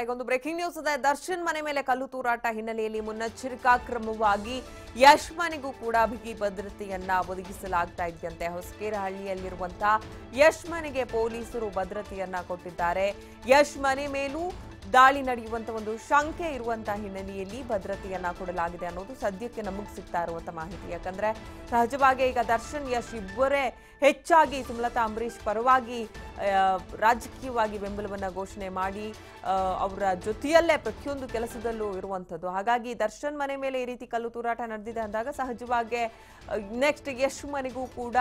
ಒಂದು breaking news ಇದೆ. ದರ್ಶನ್ ಮನೆ ಮೇಲೆ ಕಲ್ಲು ತೂರಾಟ ಹಿನ್ನೆಲೆಯಲ್ಲಿ ಮುನ್ನೆಚ್ಚರಿಕಾ ಕ್ರಮವಾಗಿ ಯಶ್ ಮನೆಗೂ ಕೂಡ ಬಿಗಿ ಭದ್ರತೆಯನ್ನ ಒದಗಿಸಲಾಗ್ತಾ ಇದೆಯಂತೆ. ಹೊಸಕೇರಹಳ್ಳಿಯಲ್ಲಿರುವಂತಹ ಯಶ್ ಮನೆಗೆ ಪೊಲೀಸರು ಭದ್ರತೆಯನ್ನ ಕೊಟ್ಟಿದ್ದಾರೆ. ಯಶ್ ಮನೆ ಮೇಲೂ ದಾಳಿ ನಡೆಯುವಂತ ಒಂದು ಶಂಕೆ ಇರುವಂತಹ ಹಿನ್ನೆಲೆಯಲ್ಲಿ ಭದ್ರತೆಯನ್ನ ಕೊಡಲಾಗಿದೆ ಅನ್ನೋದು ಸದ್ಯಕ್ಕೆ ನಮಗೆ ಸಿಗ್ತಾ ಇರುವಂತ ಮಾಹಿತಿ. ಯಾಕಂದ್ರೆ ಸಹಜವಾಗಿ ಈಗ ದರ್ಶನ್ ಯಶ್ ಇಬ್ಬರೇ ಹೆಚ್ಚಾಗಿ ಸುಮಲತಾ ಅಂಬರೀಶ್ ಪರವಾಗಿ ರಾಜಕೀಯವಾಗಿ ಬೆಂಬಲವನ್ನ ಘೋಷಣೆ ಮಾಡಿ ಅವರ ಜೊತೆಯಲ್ಲೇ ಪ್ರತಿಯೊಂದು ಕೆಲಸದಲ್ಲೂ ಇರುವಂಥದ್ದು. ಹಾಗಾಗಿ ದರ್ಶನ್ ಮನೆ ಮೇಲೆ ಈ ರೀತಿ ಕಲ್ಲು ತೂರಾಟ ನಡೆದಿದೆ ಅಂದಾಗ ಸಹಜವಾಗಿ ನೆಕ್ಸ್ಟ್ ಯಶ್ ಮನೆಗೂ ಕೂಡ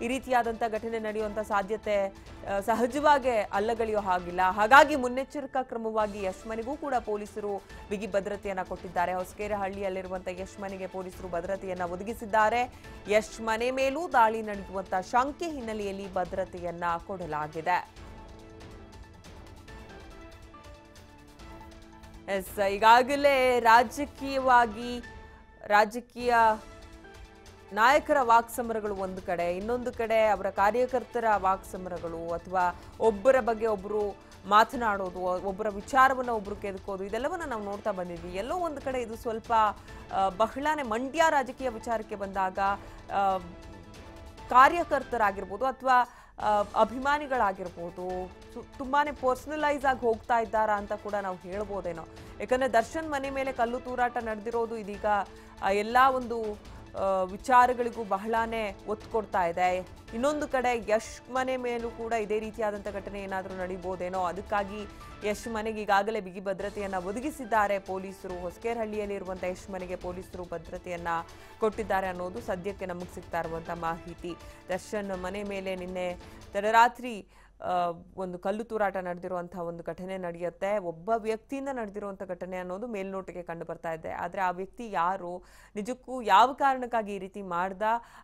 ಈ ರೀತಿಯಾದಂಥ ಘಟನೆ ನಡೆಯುವಂಥ ಸಾಧ್ಯತೆ ಸಹಜವಾಗಿ ಅಲ್ಲಗಳೆಯೋ ಹಾಗಿಲ್ಲ. ಹಾಗಾಗಿ ಮುನ್ನೆಚ್ಚರಿಕಾ ಕ್ರಮವಾಗಿ ಯಶ್ ಮನೆಗೂ ಕೂಡ ಪೊಲೀಸರು ಬಿಗಿ ಭದ್ರತೆಯನ್ನ ಕೊಟ್ಟಿದ್ದಾರೆ. ಹೊಸಕೇರಹಳ್ಳಿಯಲ್ಲಿರುವಂಥ ಯಶ್ ಮನೆಗೆ ಪೊಲೀಸರು ಭದ್ರತೆಯನ್ನ ಒದಗಿಸಿದ್ದಾರೆ. ಯಶ್ ಮನೆ ಮೇಲೂ ದಾಳಿ ನಡೆಯುವಂಥ ಶಂಕೆ ಹಿನ್ನೆಲೆಯಲ್ಲಿ ಭದ್ರತೆಯನ್ನ ಕೊಡಲಾಗಿದೆ. ಈಗಾಗಲೇ ರಾಜಕೀಯ ನಾಯಕರ ವಾಕ್ಸಮರಗಳು ಒಂದು ಕಡೆ, ಇನ್ನೊಂದು ಕಡೆ ಅವರ ಕಾರ್ಯಕರ್ತರ ವಾಕ್ಸಮರಗಳು ಅಥವಾ ಒಬ್ಬರ ಬಗ್ಗೆ ಒಬ್ಬರು ಮಾತನಾಡೋದು, ಒಬ್ಬರ ವಿಚಾರವನ್ನು ಒಬ್ಬರು ಕೆದಕೋದು, ಇದೆಲ್ಲವನ್ನ ನಾವು ನೋಡ್ತಾ ಬಂದಿದ್ವಿ. ಎಲ್ಲೋ ಒಂದು ಕಡೆ ಇದು ಸ್ವಲ್ಪ ಬಹಳಾನೇ ಮಂಡ್ಯ ರಾಜಕೀಯ ವಿಚಾರಕ್ಕೆ ಬಂದಾಗ ಕಾರ್ಯಕರ್ತರಾಗಿರ್ಬೋದು ಅಥವಾ ಅಭಿಮಾನಿಗಳಾಗಿರ್ಬೋದು ತುಂಬಾನೇ ಪರ್ಸನಲೈಸ್ ಆಗಿ ಹೋಗ್ತಾ ಇದ್ದಾರಾ ಅಂತ ಕೂಡ ನಾವು ಹೇಳ್ಬೋದೇನೋ. ಯಾಕಂದ್ರೆ ದರ್ಶನ್ ಮನೆ ಮೇಲೆ ಕಲ್ಲು ತೂರಾಟ ನಡೆದಿರೋದು ಇದೀಗ ಎಲ್ಲಾ ಒಂದು ವಿಚಾರಗಳಿಗೂ ಬಹಳಾನೇ ಒತ್ತು ಕೊಡ್ತಾ ಇದೆ. ಇನ್ನೊಂದು ಕಡೆ ಯಶ್ ಮನೆ ಮೇಲೂ ಕೂಡ ಇದೇ ರೀತಿಯಾದಂಥ ಘಟನೆ ಏನಾದರೂ ನಡೀಬೋದೇನೋ. ಅದಕ್ಕಾಗಿ ಯಶ್ ಮನೆಗೆ ಈಗಾಗಲೇ ಬಿಗಿ ಭದ್ರತೆಯನ್ನ ಒದಗಿಸಿದ್ದಾರೆ ಪೊಲೀಸರು. ಹೊಸಕೇರಹಳ್ಳಿಯಲ್ಲಿರುವಂಥ ಯಶ್ ಮನೆಗೆ ಪೊಲೀಸರು ಭದ್ರತೆಯನ್ನ ಕೊಟ್ಟಿದ್ದಾರೆ ಅನ್ನೋದು ಸದ್ಯಕ್ಕೆ ನಮಗೆ ಸಿಗ್ತಾ ಇರುವಂಥ ಮಾಹಿತಿ. ದರ್ಶನ್ ಮನೆ ಮೇಲೆ ನಿನ್ನೆ ತಡರಾತ್ರಿ ಒಂದು ಕಲ್ಲು ತೂರಾಟ ನಡೆದಿರುವಂತಹ ಒಂದು ಘಟನೆ ನಡೆಯುತ್ತೆ. ಒಬ್ಬ ವ್ಯಕ್ತಿಯಿಂದ ನಡೆದಿರುವಂಥ ಘಟನೆ ಅನ್ನೋದು ಮೇಲ್ನೋಟಕ್ಕೆ ಕಂಡು ಬರ್ತಾ ಇದೆ. ಆದರೆ ಆ ವ್ಯಕ್ತಿ ಯಾರು, ನಿಜಕ್ಕೂ ಯಾವ ಕಾರಣಕ್ಕಾಗಿ ಈ ರೀತಿ ಮಾಡ್ದ,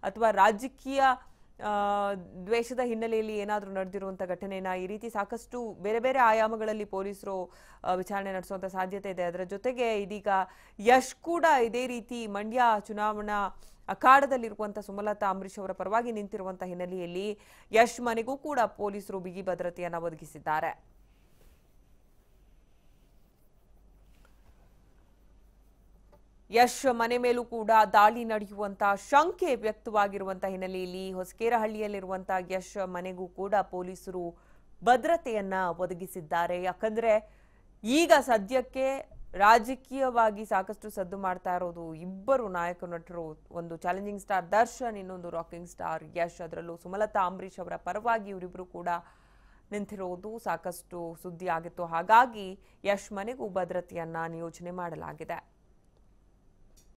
ಅಥವಾ ರಾಜಕೀಯ ದ್ವೇಷದ ಹಿನ್ನೆಲೆಯಲ್ಲಿ ಏನಾದರೂ ನಡೆದಿರುವಂಥ ಘಟನೆನ, ಈ ರೀತಿ ಸಾಕಷ್ಟು ಬೇರೆ ಬೇರೆ ಆಯಾಮಗಳಲ್ಲಿ ಪೊಲೀಸರು ವಿಚಾರಣೆ ನಡೆಸುವಂಥ ಸಾಧ್ಯತೆ ಇದೆ. ಅದರ ಜೊತೆಗೆ ಇದೀಗ ಯಶ್ ಕೂಡ ಇದೇ ರೀತಿ ಮಂಡ್ಯ ಚುನಾವಣಾ ಅಖಾಡದಲ್ಲಿರುವಂಥ ಸುಮಲತಾ ಅಂಬರೀಶ್ ಅವರ ಪರವಾಗಿ ನಿಂತಿರುವಂಥ ಹಿನ್ನೆಲೆಯಲ್ಲಿ ಯಶ್ ಮನೆಗೂ ಕೂಡ ಪೊಲೀಸರು ಬಿಗಿ ಭದ್ರತೆಯನ್ನು ಒದಗಿಸಿದ್ದಾರೆ. ಯಶ್ ಮನೆ ಮೇಲೂ ಕೂಡ ದಾಳಿ ನಡೆಯುವಂತ ಶಂಕೆ ವ್ಯಕ್ತವಾಗಿರುವಂತಹ ಹಿನ್ನೆಲೆಯಲ್ಲಿ ಹೊಸಕೇರಹಳ್ಳಿಯಲ್ಲಿರುವಂತಹ ಯಶ್ ಮನೆಗೂ ಕೂಡ ಪೊಲೀಸರು ಭದ್ರತೆಯನ್ನ ಒದಗಿಸಿದ್ದಾರೆ. ಯಾಕಂದ್ರೆ ಈಗ ಸದ್ಯಕ್ಕೆ ರಾಜಕೀಯವಾಗಿ ಸಾಕಷ್ಟು ಸದ್ದು ಮಾಡ್ತಾ ಇರೋದು ಇಬ್ಬರು ನಾಯಕ ನಟರು. ಒಂದು ಚಾಲೆಂಜಿಂಗ್ ಸ್ಟಾರ್ ದರ್ಶನ್, ಇನ್ನೊಂದು ರಾಕಿಂಗ್ ಸ್ಟಾರ್ ಯಶ್. ಅದರಲ್ಲೂ ಸುಮಲತಾ ಅಂಬರೀಶ್ ಅವರ ಪರವಾಗಿ ಇವರಿಬ್ಬರು ಕೂಡ ನಿಂತಿರೋದು ಸಾಕಷ್ಟು ಸುದ್ದಿ ಆಗಿತ್ತು. ಹಾಗಾಗಿ ಯಶ್ ಮನೆಗೂ ಭದ್ರತೆಯನ್ನ ನಿಯೋಜನೆ ಮಾಡಲಾಗಿದೆ.